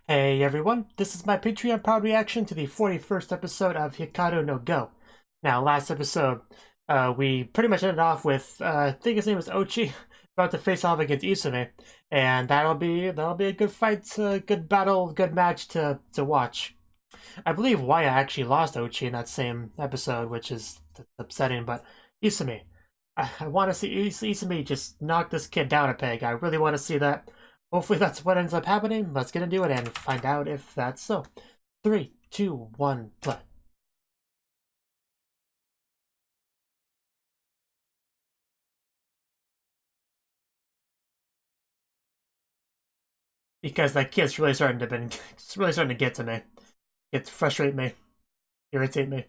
Hey everyone, this is my Patreon proud reaction to the 41st episode of Hikaru no Go. Now, last episode, we pretty much ended off with, I think his name was Ochi, about to face off against Isume, and that'll be a good fight, good battle, good match to watch. I believe Waya actually lost Ochi in that same episode, which is upsetting, but Isume, I want to see Isume just knock this kid down a peg. I really want to see that. Hopefully that's what ends up happening. Let's get into it and find out if that's so. 3, 2, 1, play. Because that kid's really starting to it's really starting to get to me. It frustrate me, irritate me.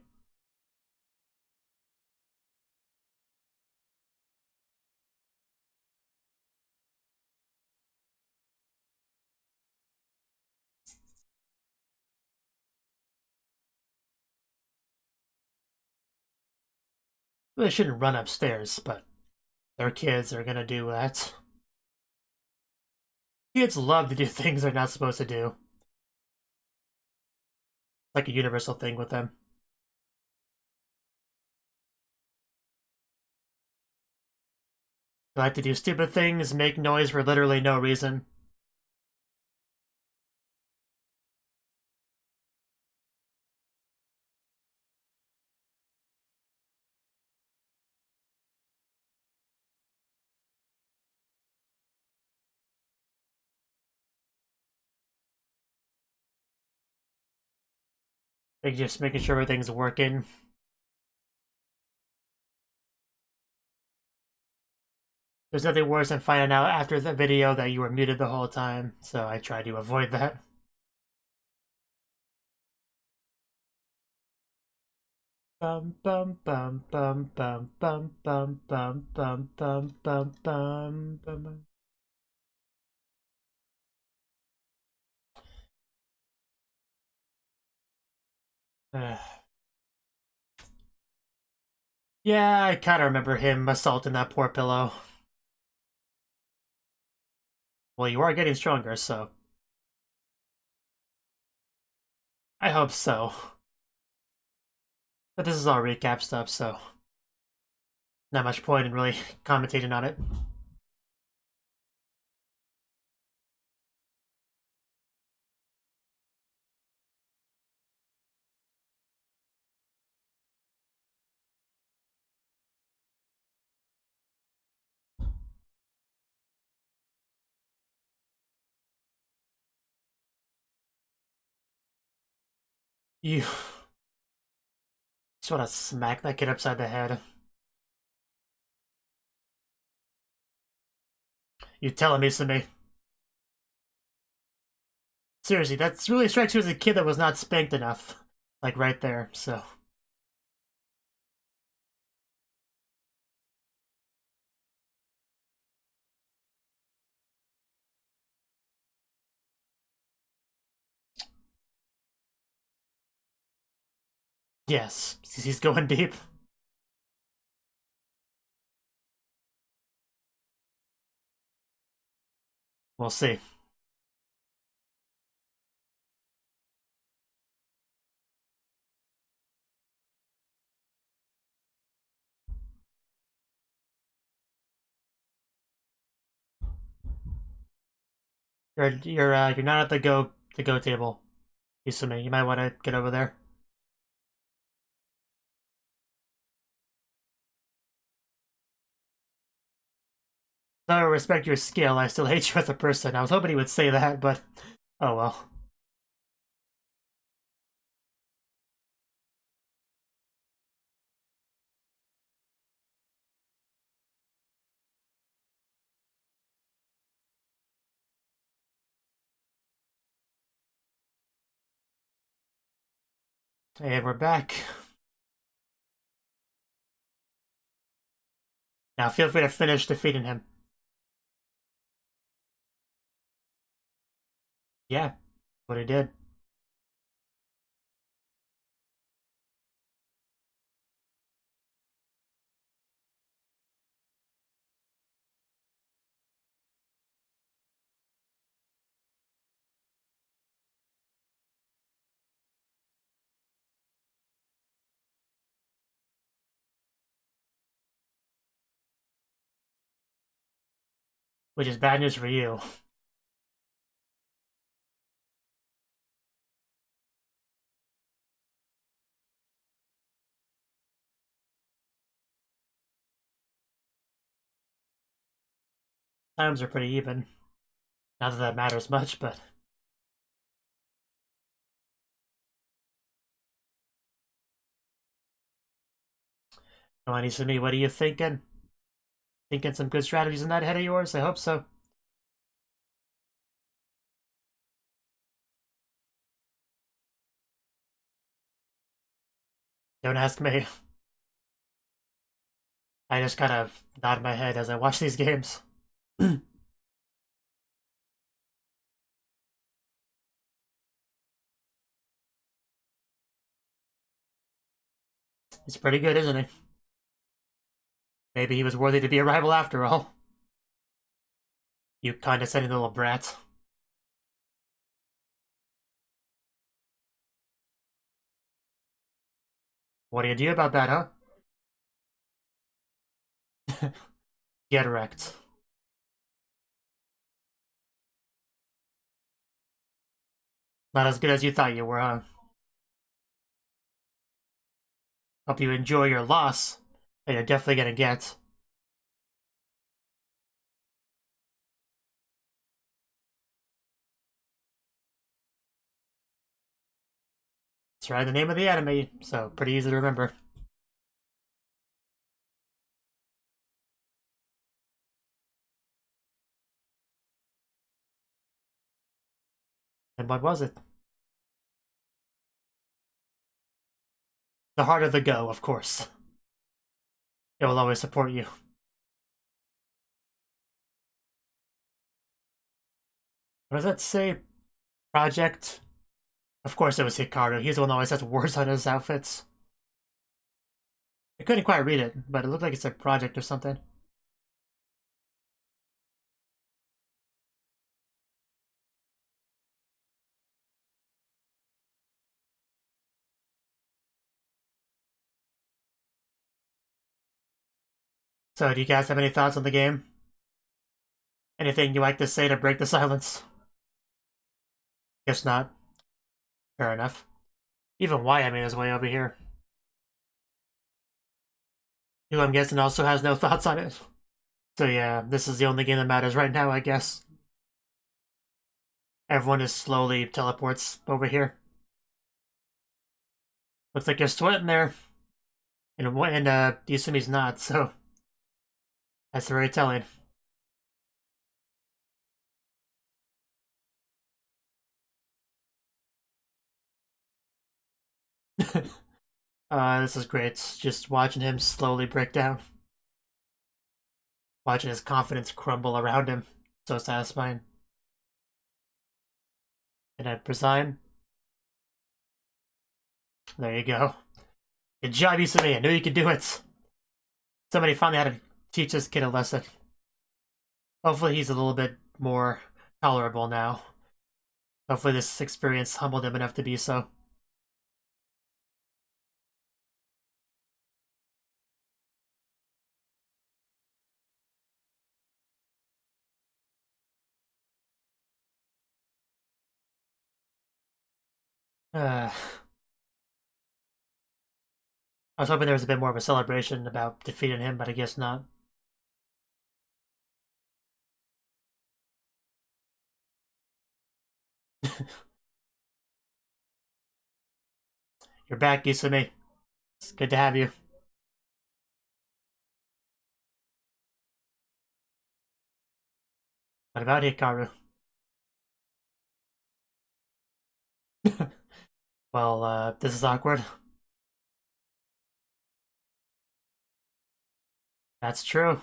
Really shouldn't run upstairs, but their kids are gonna do that. Kids love to do things they're not supposed to do. Like a universal thing with them. They like to do stupid things, make noise for literally no reason. They're just making sure everything's working. There's nothing worse than finding out after the video that you were muted the whole time, so I try to avoid that. Bum bum bum bum bum bum bum bum bum bum bum bum bum. Yeah, I kind of remember him assaulting that poor pillow. Well, you are getting stronger, so I hope so. But this is all recap stuff, so not much point in really commentating on it. You just want to smack that kid upside the head. You telling me, Sumi? Seriously, that really strikes you as a kid that was not spanked enough. Like, right there, so. Yes, he's going deep. We'll see. You're not at the go table, Isumi. You might want to get over there. Though I respect your skill, I still hate you as a person. I was hoping he would say that, but oh well. And we're back. Now feel free to finish defeating him. Yeah, what he did. which is bad news for you. Times are pretty even. Not that that matters much, but... Come on, Isumi, what are you thinking? Thinking some good strategies in that head of yours? I hope so. Don't ask me. I just kind of nod my head as I watch these games. He's pretty good, isn't he? Maybe he was worthy to be a rival after all. You condescending little brat. What do you do about that, huh? Get wrecked. Not as good as you thought you were, huh? Hope you enjoy your loss that you're definitely gonna get. That's right, the name of the anime, so pretty easy to remember. And what was it? The heart of the go, of course. It will always support you. What does that say? Project? Of course it was Hikaru. He's the one that always has words on his outfits. I couldn't quite read it, but it looked like it's a project or something. So, do you guys have any thoughts on the game? Anything you like to say to break the silence? Guess not. Fair enough. Even MyAnimeLIst is way over here. Who I'm guessing also has no thoughts on it. So yeah, this is the only game that matters right now, I guess. Everyone is slowly teleports over here. Looks like you're sweating there. And Yusumi's not, so... That's very telling. This is great. Just watching him slowly break down. Watching his confidence crumble around him. So satisfying. And I resign. There you go. Good job, Isumi. I knew you could do it. Somebody finally had to teach this kid a lesson. Hopefully he's a little bit more tolerable now. Hopefully this experience humbled him enough to be so. I was hoping there was a bit more of a celebration about defeating him, but I guess not. You're back, Isumi. It's good to have you. What about Hikaru? Well, this is awkward. That's true.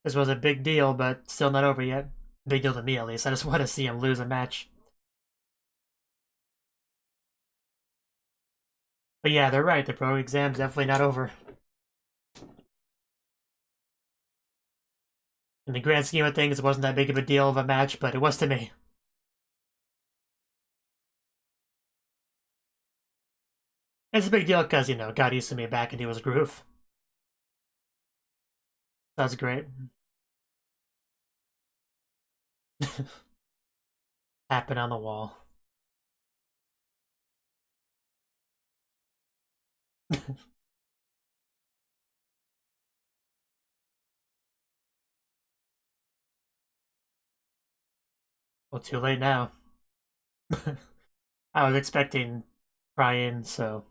This was a big deal, but still not over yet. Big deal to me, at least. I just want to see him lose a match. But yeah, they're right. The pro exam's definitely not over. In the grand scheme of things, it wasn't that big of a deal of a match, but it was to me. It's a big deal because, you know, got Isumi back into his groove. That's great. Tapping on the wall. Well, too late now. I was expecting Brian, so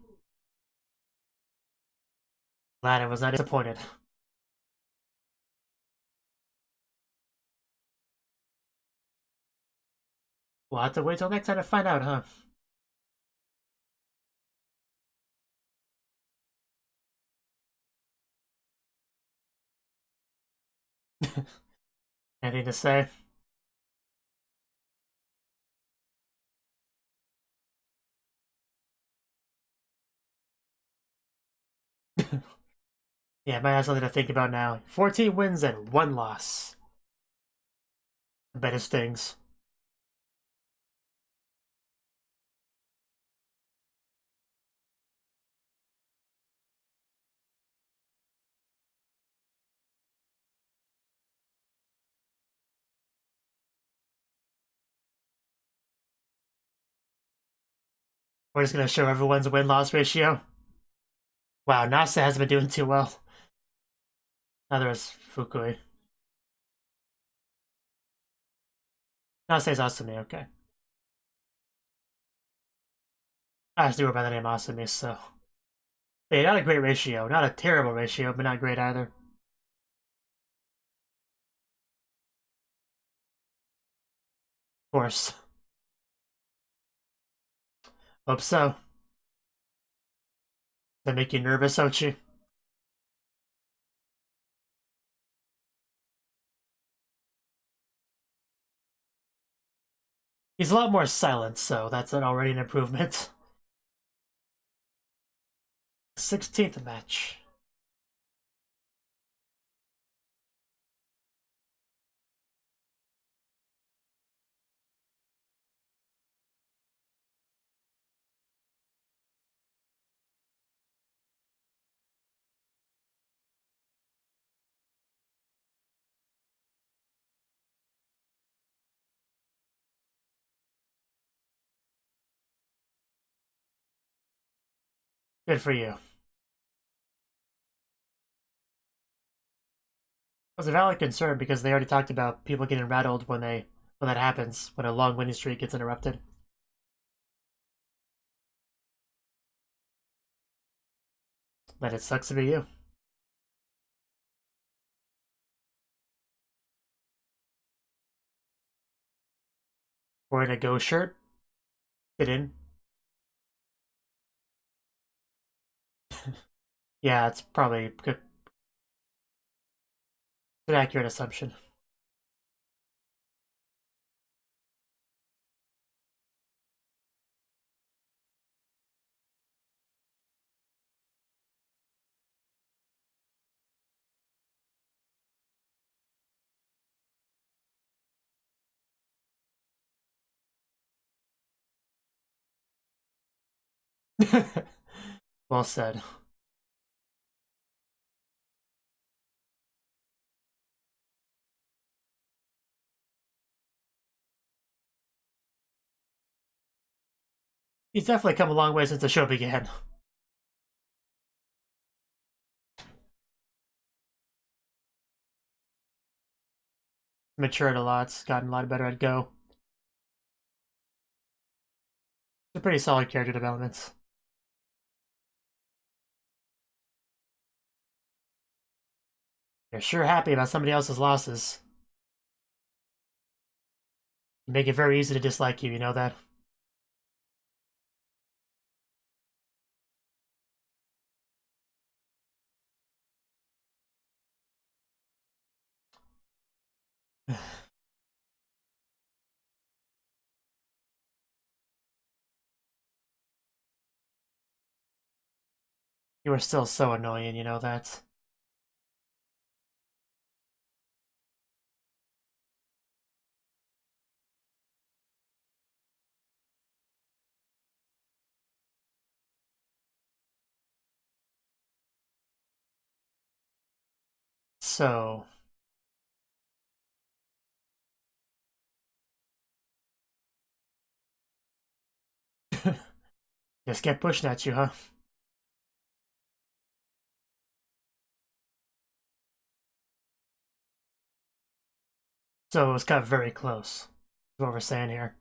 glad I was not disappointed. We'll have to wait till next time to find out, huh? Anything to say? Yeah, might have something to think about now. 14 wins and 1 loss. I bet it stings. We're just gonna show everyone's win-loss ratio. Wow, Nasa hasn't been doing too well. Neither is Fukui. Nasa's Asumi, okay. I just knew her by the name Asumi, so. Yeah, not a great ratio. Not a terrible ratio, but not great either. Of course. Hope so. That make you nervous, Ochi? He's a lot more silent, so that's already an improvement. 16th match. Good for you. It was a valid concern because they already talked about people getting rattled when that happens, when a long winning streak gets interrupted. But it sucks to be you. Wearing a Go shirt. Fit in. Yeah, it's probably an accurate assumption. Well said. He's definitely come a long way since the show began. Matured a lot, gotten a lot better at Go. It's a pretty solid character development. You're sure happy about somebody else's losses. You make it very easy to dislike you know that? You are still so annoying, you know that? So, Just get pushing at you, huh? So it was cut very close, is what we're saying here.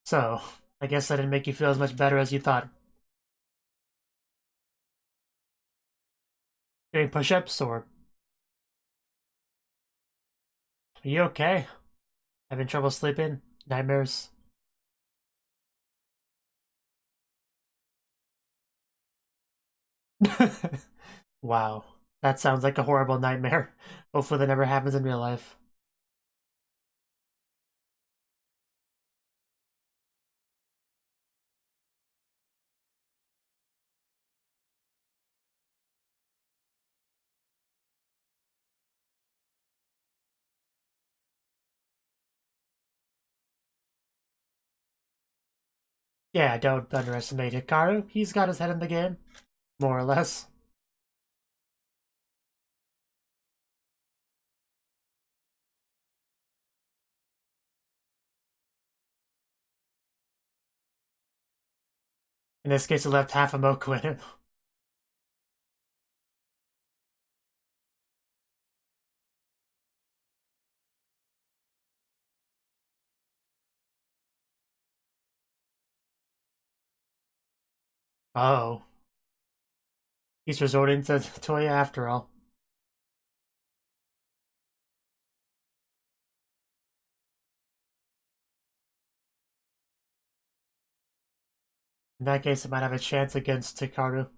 So, I guess that didn't make you feel as much better as you thought. Doing push-ups, or... Are you okay? Having trouble sleeping? Nightmares? Wow. That sounds like a horrible nightmare. Hopefully that never happens in real life. Yeah, don't underestimate Hikaru. He's got his head in the game, more or less. In this case, it left half a Moku in him. Oh. He's resorting to Toya after all. In that case, it might have a chance against Hikaru.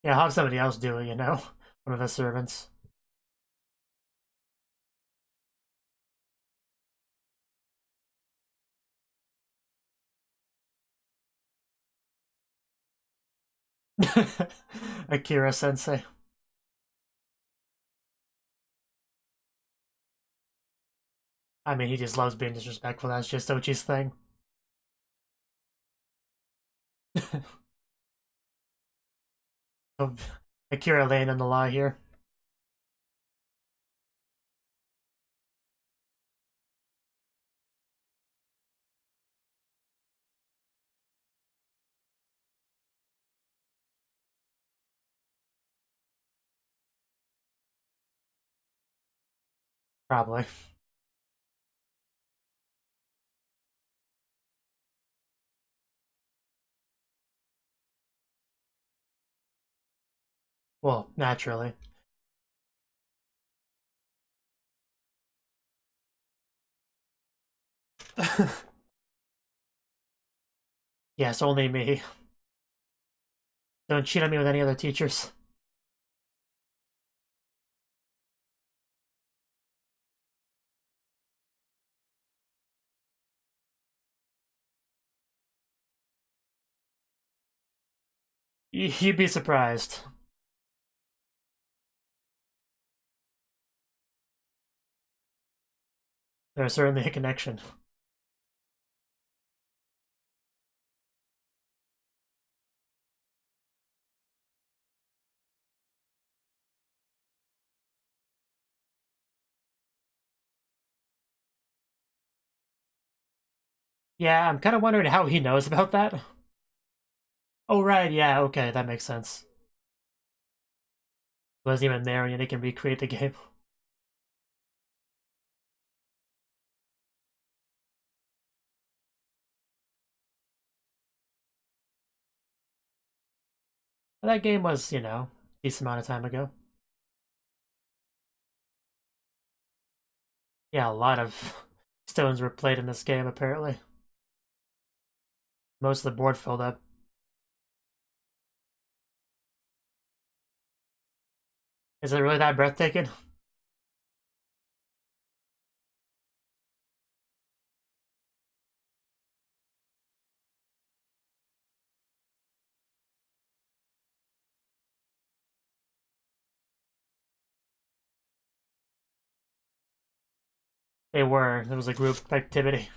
Yeah, I'll have somebody else do it, you know? One of the servants. Akira sensei. I mean, he just loves being disrespectful. That's just Ochi's thing. Akira laying in the law here. Probably. Well, naturally. Yes, only me. Don't cheat on me with any other teachers. You'd be surprised. There's certainly a connection. Yeah, I'm kind of wondering how he knows about that. Oh, right, yeah, okay, that makes sense. Wasn't even there, and yet he can recreate the game. But that game was, you know, a decent amount of time ago. Yeah, a lot of stones were played in this game, apparently. Most of the board filled up. Is it really that breathtaking? They were. It was a group activity.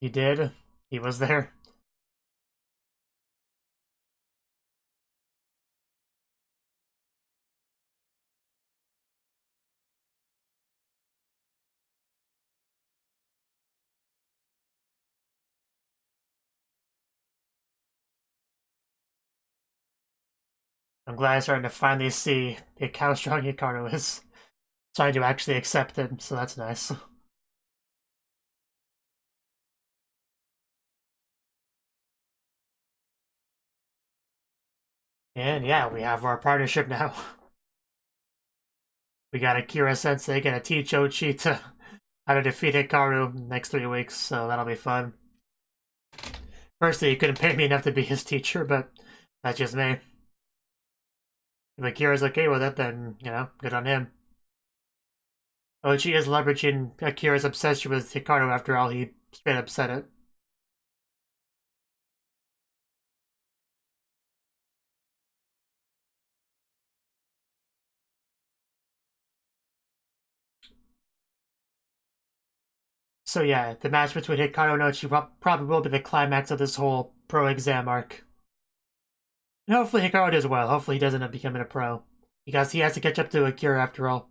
He did. He was there. I'm glad I'm starting to finally see how strong Hikaru is. Trying to actually accept him, so that's nice. And yeah, we have our partnership now. We got Akira Sensei gonna teach Ochi to how to defeat Hikaru next 3 weeks, so that'll be fun. Firstly, he couldn't pay me enough to be his teacher, but that's just me. If Akira's okay with it, then, you know, good on him. Ochi is leveraging Akira's obsession with Hikaru after all, he straight up said it. So yeah, the match between Hikaru and Ochi probably will be the climax of this whole pro exam arc. And hopefully Hikaru does well. Hopefully he does end up becoming a pro. Because he has to catch up to Akira after all.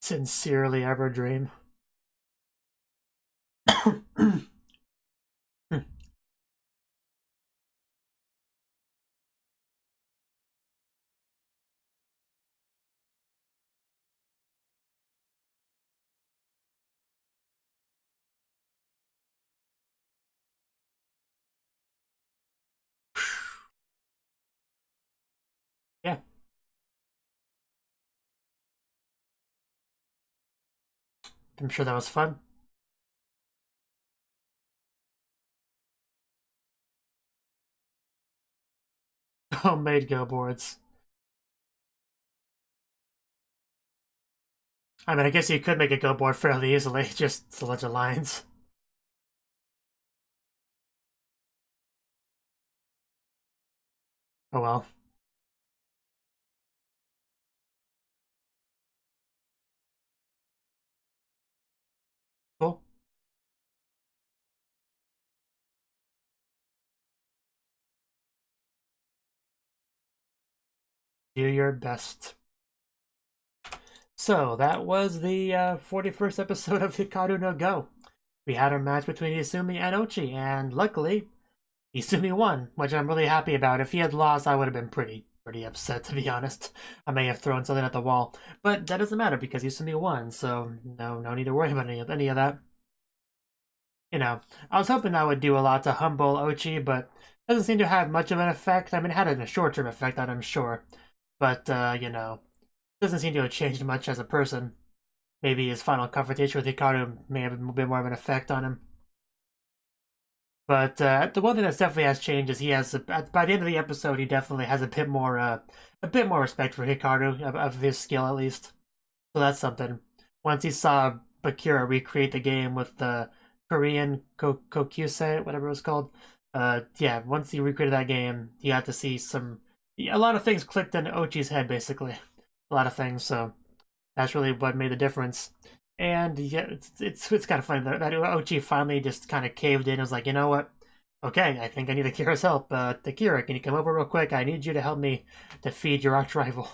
Sincerely ever dream. Yeah. I'm sure that was fun. Homemade go boards. I mean, I guess you could make a go board fairly easily, just a bunch of lines. Oh well. Cool. Do your best. So, that was the 41st episode of Hikaru no Go. We had our match between Izumi and Ochi, and luckily, Izumi won, which I'm really happy about. If he had lost, I would have been pretty upset, to be honest. I may have thrown something at the wall. But that doesn't matter, because Izumi won, so no need to worry about any of that. You know, I was hoping that would do a lot to humble Ochi, but doesn't seem to have much of an effect. I mean, it had a short-term effect, that I'm sure. But, you know, doesn't seem to have changed much as a person. Maybe his final confrontation with Hikaru may have a bit more of an effect on him. But the one thing that definitely has changed is he has, by the end of the episode, he definitely has a bit more respect for Hikaru, of his skill at least. So that's something. Once he saw Bakura recreate the game with the Korean Kokusei, whatever it was called, yeah, once he recreated that game, you got to see a lot of things clicked in Ochi's head, basically. A lot of things, so that's really what made the difference. And yeah, it's kind of funny that Ochi finally just kind of caved in and was like, you know what? Okay, I think I need Akira's help. Akira, can you come over real quick? I need you to help me defeat your arch rival.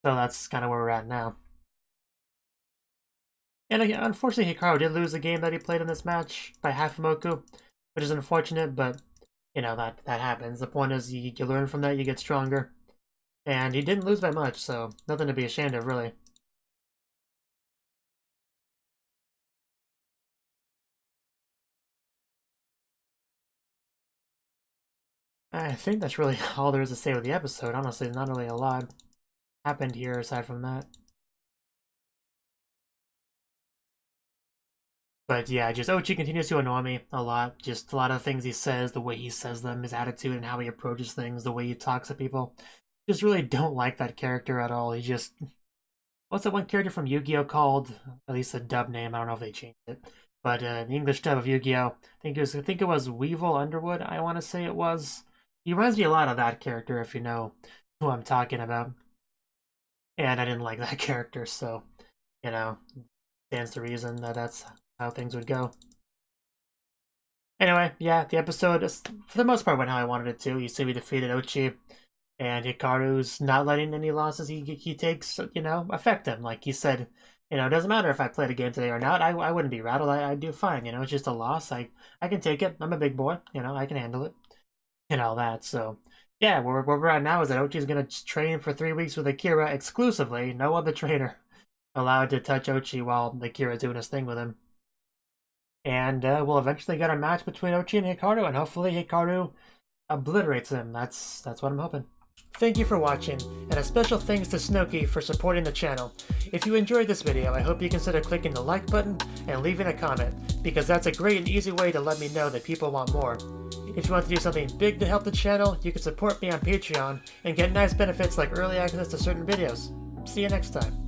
So that's kind of where we're at now. And again, unfortunately, Hikaru did lose the game that he played in this match by half a Moku, which is unfortunate, but you know, that happens. The point is you learn from that, you get stronger. And he didn't lose by much, so nothing to be ashamed of, really. I think that's really all there is to say with the episode. Honestly, not really a lot happened here aside from that. But yeah, just Ochi continues to annoy me a lot. Just a lot of things he says, the way he says them, his attitude and how he approaches things, the way he talks to people. Just really don't like that character at all. He just... What's that one character from Yu-Gi-Oh called? At least the dub name, I don't know if they changed it. But the English dub of Yu-Gi-Oh! I think it was Weevil Underwood, I want to say it was. He reminds me a lot of that character, if you know who I'm talking about. And I didn't like that character, so, you know, stands to reason that that's how things would go. Anyway, yeah, the episode, for the most part, went how I wanted it to. You see we defeated Ochi, and Hikaru's not letting any losses he takes, you know, affect him. Like he said, you know, it doesn't matter if I play the game today or not. I wouldn't be rattled. I'd do fine, you know. It's just a loss. I can take it. I'm a big boy, you know. I can handle it, and all that. So, yeah, where we're at now is that Ochi's going to train for 3 weeks with Akira exclusively. No other trainer allowed to touch Ochi while Akira's doing his thing with him. And we'll eventually get a match between Ochi and Hikaru, and hopefully Hikaru obliterates him. That's what I'm hoping. Thank you for watching, and a special thanks to Cnouki for supporting the channel. If you enjoyed this video, I hope you consider clicking the like button and leaving a comment, because that's a great and easy way to let me know that people want more. If you want to do something big to help the channel, you can support me on Patreon and get nice benefits like early access to certain videos. See you next time.